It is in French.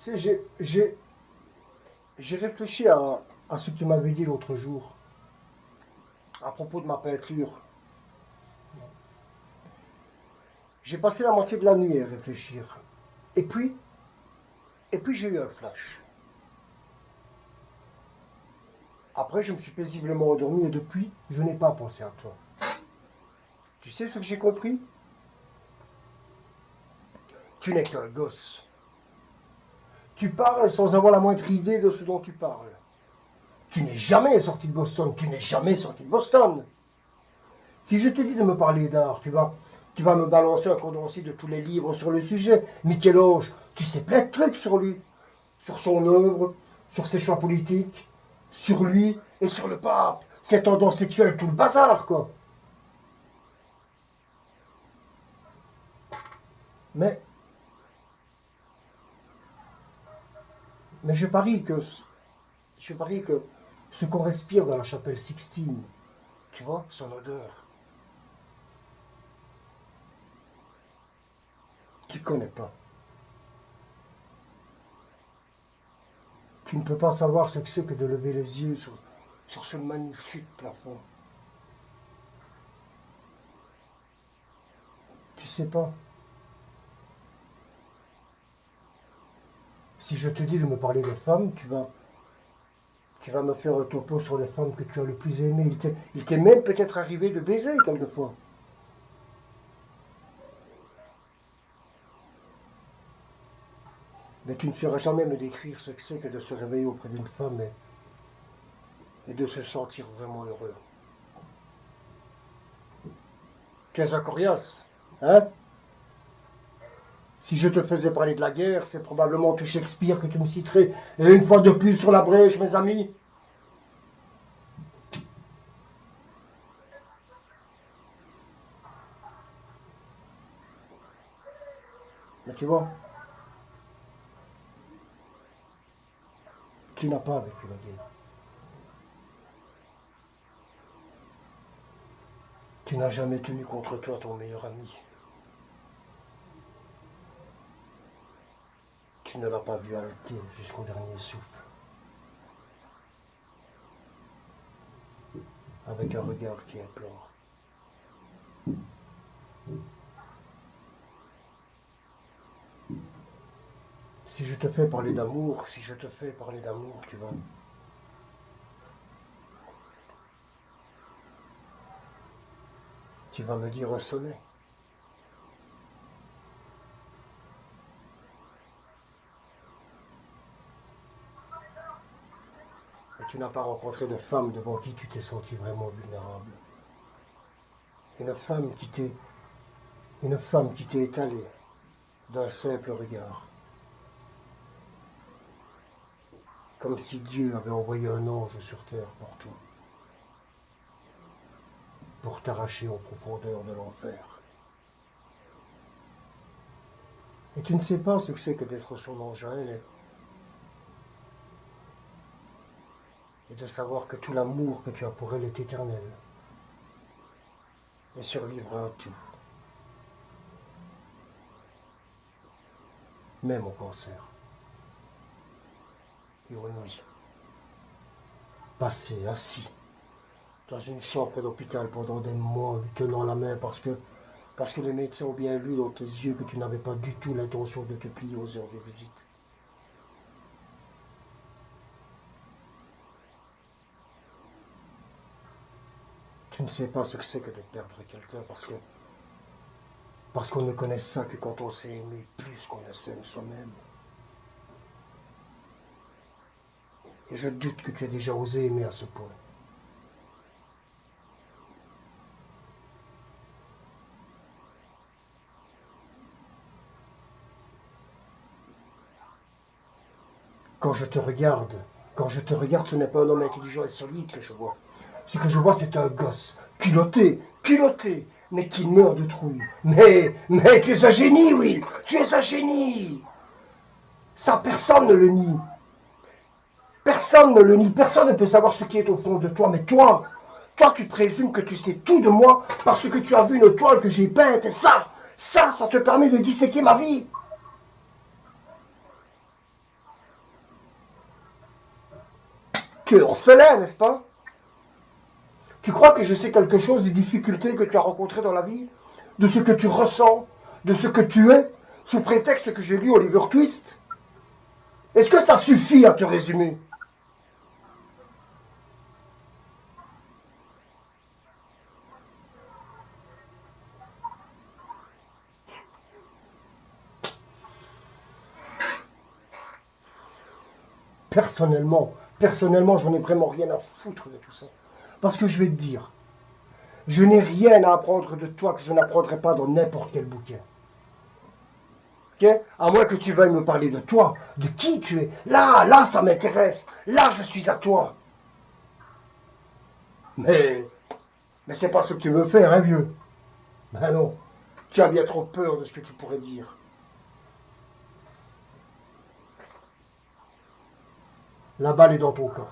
Tu sais, j'ai réfléchi à ce que tu m'avais dit l'autre jour, à propos de ma peinture. J'ai passé la moitié de la nuit à réfléchir. Et puis, et puis j'ai eu un flash. Après, je me suis paisiblement endormi et depuis, je n'ai pas pensé à toi. Tu sais ce que j'ai compris? Tu n'es qu'un gosse. Tu parles sans avoir la moindre idée de ce dont tu parles. Tu n'es jamais sorti de Boston. Tu n'es jamais sorti de Boston. Si je te dis de me parler d'art, tu vas me balancer un condensé de tous les livres sur le sujet. Michel-Ange, tu sais plein de trucs sur lui, sur son œuvre, sur ses choix politiques, sur lui et sur le pape, ses tendances sexuelles, tout le bazar, quoi. Mais, mais je parie que ce qu'on respire dans la chapelle Sixtine, tu vois, son odeur, tu connais pas. Tu ne peux pas savoir ce que c'est que de lever les yeux sur ce magnifique plafond. Tu sais pas. Si je te dis de me parler des femmes, tu vas me faire un topo sur les femmes que tu as le plus aimées. Il t'est même peut-être arrivé de baiser quelquefois. Mais tu ne sauras jamais me décrire ce que c'est que de se réveiller auprès d'une femme et de se sentir vraiment heureux. Tu es un coriace, hein? Si je te faisais parler de la guerre, c'est probablement tout Shakespeare que tu me citerais. Et une fois de plus sur la brèche, mes amis. Mais tu vois, tu n'as pas vécu la guerre. Tu n'as jamais tenu contre toi ton meilleur ami. Tu ne l'as pas vu arrêter jusqu'au dernier souffle. Avec un regard qui implore. Si je te fais parler d'amour, si je te fais parler d'amour, tu vas me dire un sonnet. Et tu n'as pas rencontré de femme devant qui tu t'es senti vraiment vulnérable. Une femme qui t'est, une femme qui t'est étalée d'un simple regard. Comme si Dieu avait envoyé un ange sur terre pour toi. Pour t'arracher aux profondeurs de l'enfer. Et tu ne sais pas ce que c'est que d'être son engin et de savoir que tout l'amour que tu as pour elle est éternel et survivra à tout, même au cancer. Et oui, oui, passé assis dans une chambre d'hôpital pendant des mois, lui tenant la main parce que les médecins ont bien vu dans tes yeux que tu n'avais pas du tout l'intention de te plier aux heures de visite. Tu ne sais pas ce que c'est que de perdre quelqu'un parce qu'on ne connaît ça que quand on s'est aimé plus qu'on ne s'aime soi-même. Et je doute que tu aies déjà osé aimer à ce point. Quand je te regarde, ce n'est pas un homme intelligent et solide que je vois. Ce que je vois, c'est un gosse, culotté, mais qui meurt de trouille. Mais tu es un génie, Will, tu es un génie. Ça, personne ne le nie. Personne ne le nie, personne ne peut savoir ce qui est au fond de toi, mais toi, tu présumes que tu sais tout de moi parce que tu as vu une toile que j'ai peinte, et ça te permet de disséquer ma vie. Tu es orphelin, n'est-ce pas? Tu crois que je sais quelque chose des difficultés que tu as rencontrées dans la vie? De ce que tu ressens? De ce que tu es? Sous prétexte que j'ai lu Oliver Twist? Est-ce que ça suffit à te résumer? Personnellement, j'en ai vraiment rien à foutre de tout ça. Parce que je vais te dire, je n'ai rien à apprendre de toi que je n'apprendrai pas dans n'importe quel bouquin. Ok? À moins que tu veuilles me parler de toi, de qui tu es. Là, ça m'intéresse. Là, je suis à toi. Mais, mais c'est pas ce que tu veux faire, hein, vieux? Ben non, tu as bien trop peur de ce que tu pourrais dire. La balle est dans ton camp.